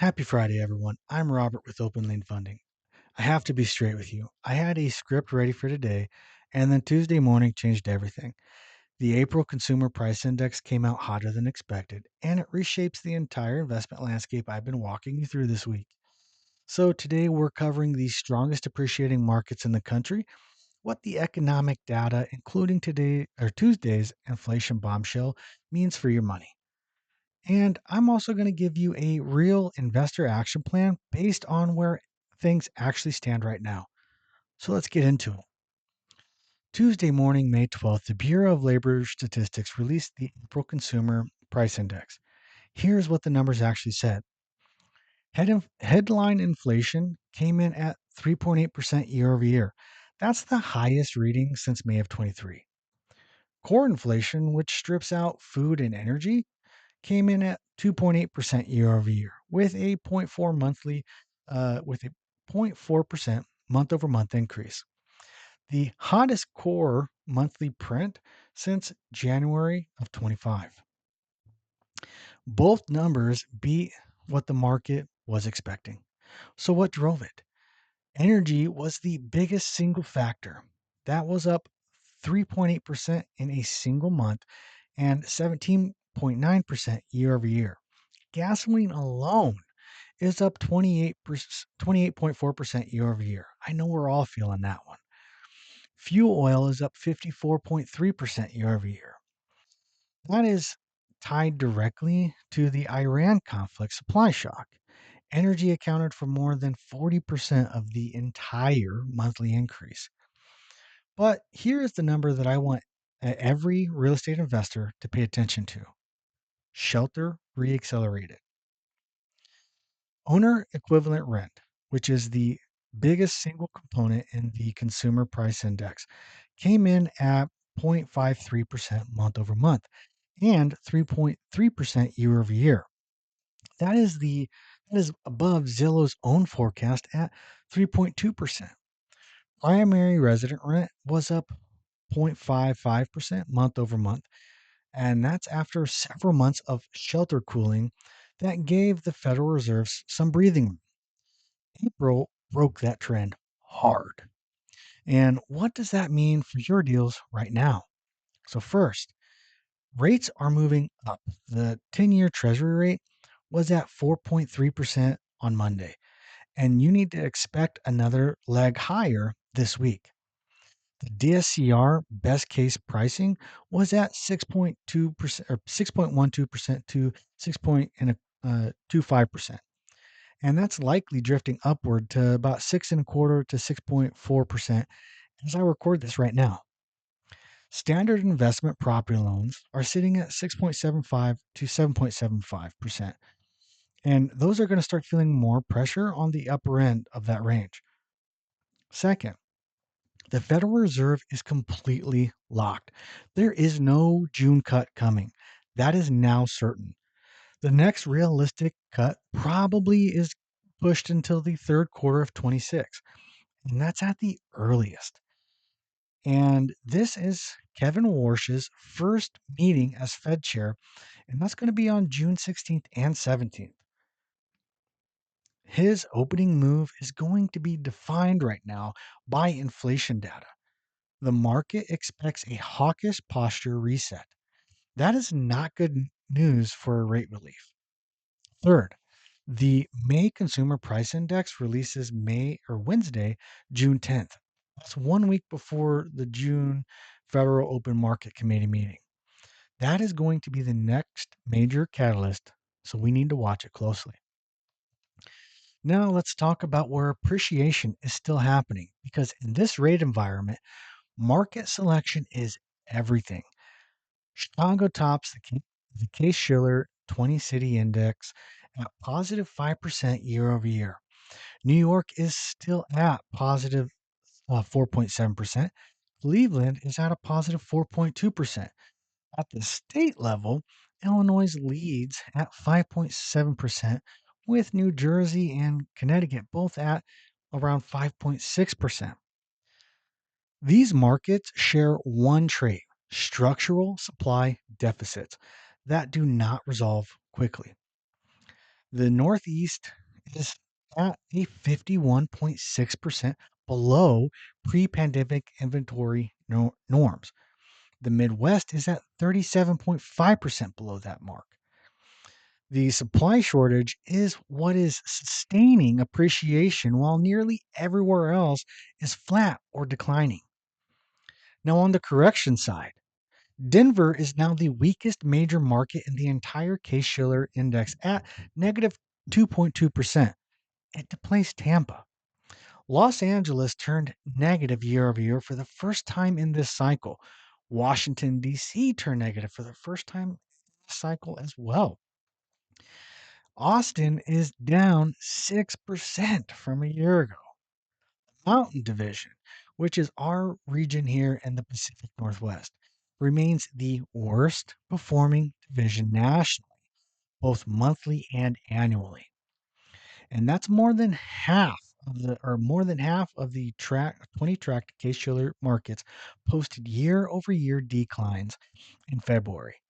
Happy Friday, everyone. I'm Robert with Open Lane Funding. I have to be straight with you. I had a script ready for today, and then Tuesday morning changed everything. The April Consumer Price Index came out hotter than expected, and it reshapes the entire investment landscape I've been walking you through this week. So, today we're covering the strongest appreciating markets in the country, what the economic data, including today or Tuesday's inflation bombshell, means for your money. And I'm also going to give you a real investor action plan based on where things actually stand right now. So let's get into it. Tuesday morning, May 12th, the Bureau of Labor Statistics released the April Consumer Price Index. Here's what the numbers actually said. Headline inflation came in at 3.8% year over year. That's the highest reading since May of 23. Core inflation, which strips out food and energy, came in at 2.8% year over year, with a zero point 0.4 monthly, with a 0.4% month over month increase. The hottest core monthly print since January of 25. Both numbers beat what the market was expecting. So what drove it? Energy was the biggest single factor. That was up 3.8% in a single month and 17.9% year over year. Gasoline alone is up 28.4% year over year. I know we're all feeling that one. Fuel oil is up 54.3% year over year. That is tied directly to the Iran conflict supply shock. Energy accounted for more than 40% of the entire monthly increase. But here is the number that I want every real estate investor to pay attention to. Shelter reaccelerated. Owner equivalent rent, which is the biggest single component in the consumer price index, came in at 0.53% month over month and 3.3% year over year. That is above Zillow's own forecast at 3.2%. Primary resident rent was up 0.55% month over month, and that's after several months of shelter cooling that gave the Federal Reserve some breathing room. April broke that trend hard. And what does that mean for your deals right now? So, first, rates are moving up. The 10-year Treasury rate was at 4.3% on Monday, and you need to expect another leg higher this week. The DSCR best case pricing was at 6.2% or 6.12% to 6.25%. And that's likely drifting upward to about 6.25 to 6.4% as I record this right now. Standard investment property loans are sitting at 6.75 to 7.75%. And those are going to start feeling more pressure on the upper end of that range. Second, the Federal Reserve is completely locked. There is no June cut coming. That is now certain. The next realistic cut probably is pushed until the third quarter of 26, and that's at the earliest. And this is Kevin Warsh's first meeting as Fed chair, and that's going to be on June 16th and 17th. His opening move is going to be defined right now by inflation data. The market expects a hawkish posture reset. That is not good news for rate relief. Third, the May Consumer Price Index releases Wednesday, June 10th. That's 1 week before the June Federal Open Market Committee meeting. That is going to be the next major catalyst, so we need to watch it closely. Now let's talk about where appreciation is still happening because in this rate environment, market selection is everything. Chicago tops the Case-Shiller 20 City Index at positive 5% year over year. New York is still at positive 4.7%. Cleveland is at a positive 4.2%. At the state level, Illinois leads at 5.7%, with New Jersey and Connecticut both at around 5.6%. These markets share one trait: structural supply deficits that do not resolve quickly. The Northeast is at a 51.6% below pre pandemic inventory norms. The Midwest is at 37.5% below that mark. The supply shortage is what is sustaining appreciation while nearly everywhere else is flat or declining. Now, on the correction side, Denver is now the weakest major market in the entire Case Shiller index at negative 2.2%. It displaced Tampa. Los Angeles turned negative year over year for the first time in this cycle. Washington, D.C. turned negative for the first time in this cycle as well. Austin is down 6% from a year ago. Mountain Division, which is our region here in the Pacific Northwest, remains the worst performing division nationally, both monthly and annually. And that's more than half of the 20 tracked case shiller markets posted year over year declines in February.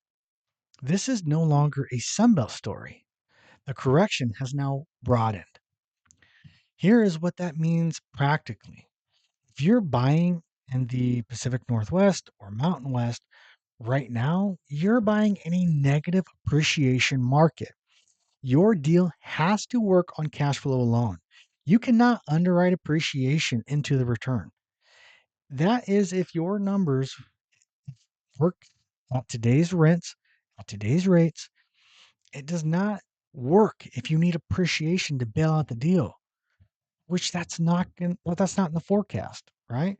This is no longer a Sunbelt story. The correction has now broadened. Here is what that means practically. If you're buying in the Pacific Northwest or Mountain West right now, you're buying in a negative appreciation market. Your deal has to work on cash flow alone. You cannot underwrite appreciation into the return. That is if your numbers work at today's rents, at today's rates. It does not work if you need appreciation to bail out the deal, which that's not in the forecast, right?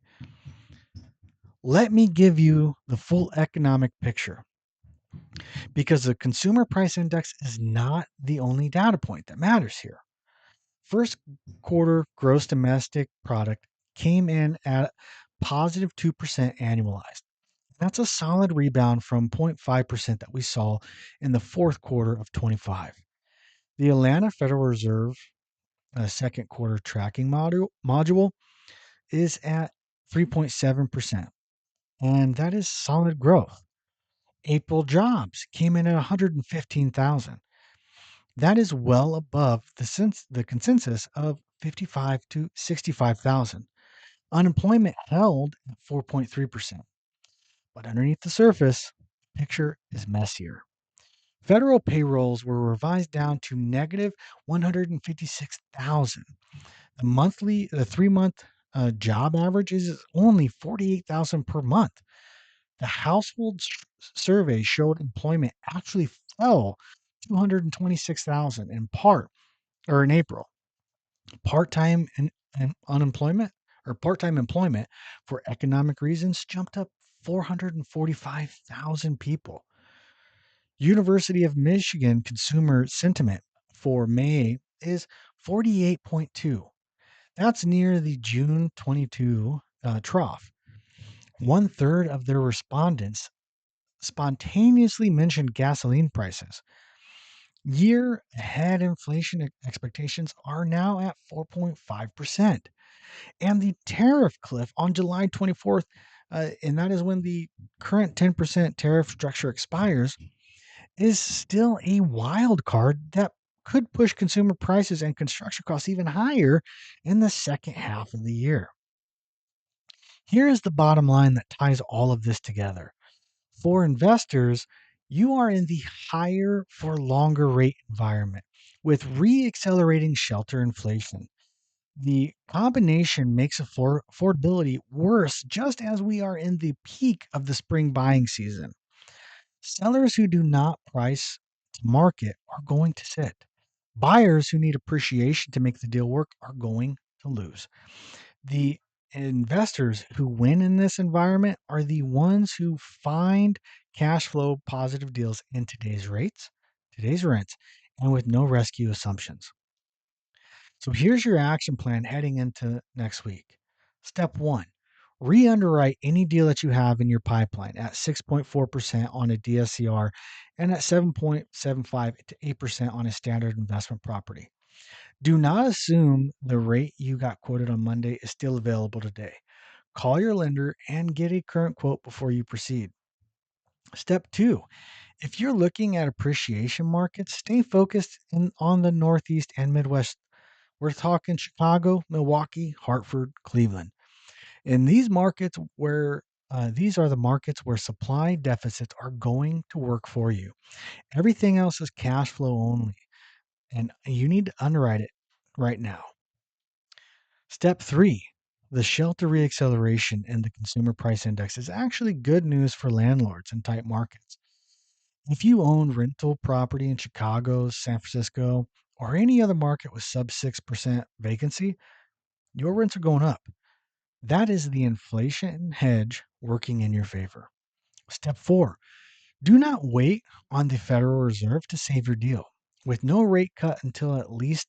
Let me give you the full economic picture because the consumer price index is not the only data point that matters here. First quarter gross domestic product came in at positive 2% annualized. That's a solid rebound from 0.5% that we saw in the fourth quarter of 25. The Atlanta Federal Reserve second quarter tracking module is at 3.7%, and that is solid growth. April jobs came in at 115,000. That is well above the consensus of 55 to 65,000. Unemployment held at 4.3%. But underneath the surface, the picture is messier. Federal payrolls were revised down to negative 156,000. The 3 month job average is only 48,000 per month. The household survey showed employment actually fell 226,000 in April. Part-time and unemployment or part-time employment for economic reasons jumped up 445,000 people. University of Michigan consumer sentiment for May is 48.2. That's near the June 22 trough. One third of their respondents spontaneously mentioned gasoline prices. Year ahead inflation expectations are now at 4.5%. And the tariff cliff on July 24th, and that is when the current 10% tariff structure expires, is still a wild card that could push consumer prices and construction costs even higher in the second half of the year. Here is the bottom line that ties all of this together. For investors, you are in the higher for longer rate environment with re-accelerating shelter inflation. The combination makes affordability worse just as we are in the peak of the spring buying season. Sellers who do not price to market are going to sit. Buyers who need appreciation to make the deal work are going to lose. The investors who win in this environment are the ones who find cash flow positive deals in today's rates, today's rents, and with no rescue assumptions. So here's your action plan heading into next week. Step one, re underwrite any deal that you have in your pipeline at 6.4% on a DSCR and at 7.75 to 8% on a standard investment property. Do not assume the rate you got quoted on Monday is still available today. Call your lender and get a current quote before you proceed. Step two, If you're looking at appreciation markets, stay focused on the Northeast and Midwest. We're talking Chicago, Milwaukee, Hartford, Cleveland. In these markets where these are the markets where supply deficits are going to work for you. Everything else is cash flow only, and you need to underwrite it right now. Step three, the shelter reacceleration in the consumer price index is actually good news for landlords in tight markets. If you own rental property in Chicago, San Francisco, or any other market with sub 6% vacancy, your rents are going up. That is the inflation hedge working in your favor. Step four, do not wait on the Federal Reserve to save your deal. With no rate cut until at least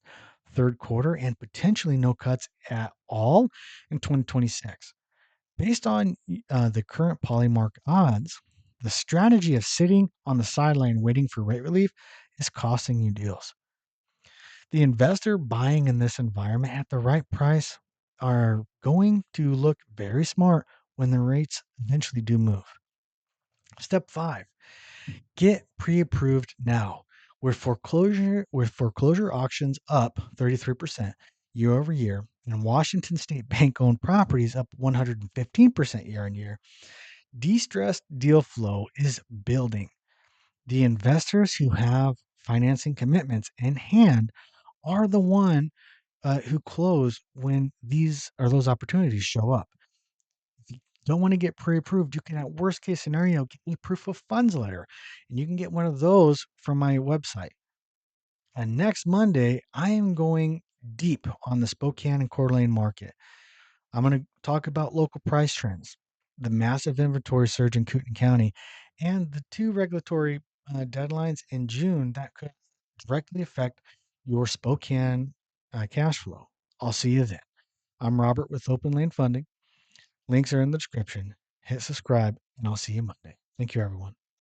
third quarter and potentially no cuts at all in 2026. Based on the current Polymark odds, the strategy of sitting on the sideline waiting for rate relief is costing you deals. The investor buying in this environment at the right price are going to look very smart when the rates eventually do move. Step five, get pre-approved now. With foreclosure auctions up 33% year over year and Washington state bank owned properties up 115% year on year, distressed deal flow is building. The investors who have financing commitments in hand are the one who close when those opportunities show up. If you don't want to get pre-approved, you can, at worst case scenario, get a proof of funds letter, and you can get one of those from my website. And next Monday, I am going deep on the Spokane and Coeur d'Alene market. I'm going to talk about local price trends, the massive inventory surge in Kootenai County, and the two regulatory deadlines in June that could directly affect your Spokane cash flow. I'll see you then. I'm Robert with Open Lane Funding. Links are in the description. Hit subscribe, and I'll see you Monday. Thank you, everyone.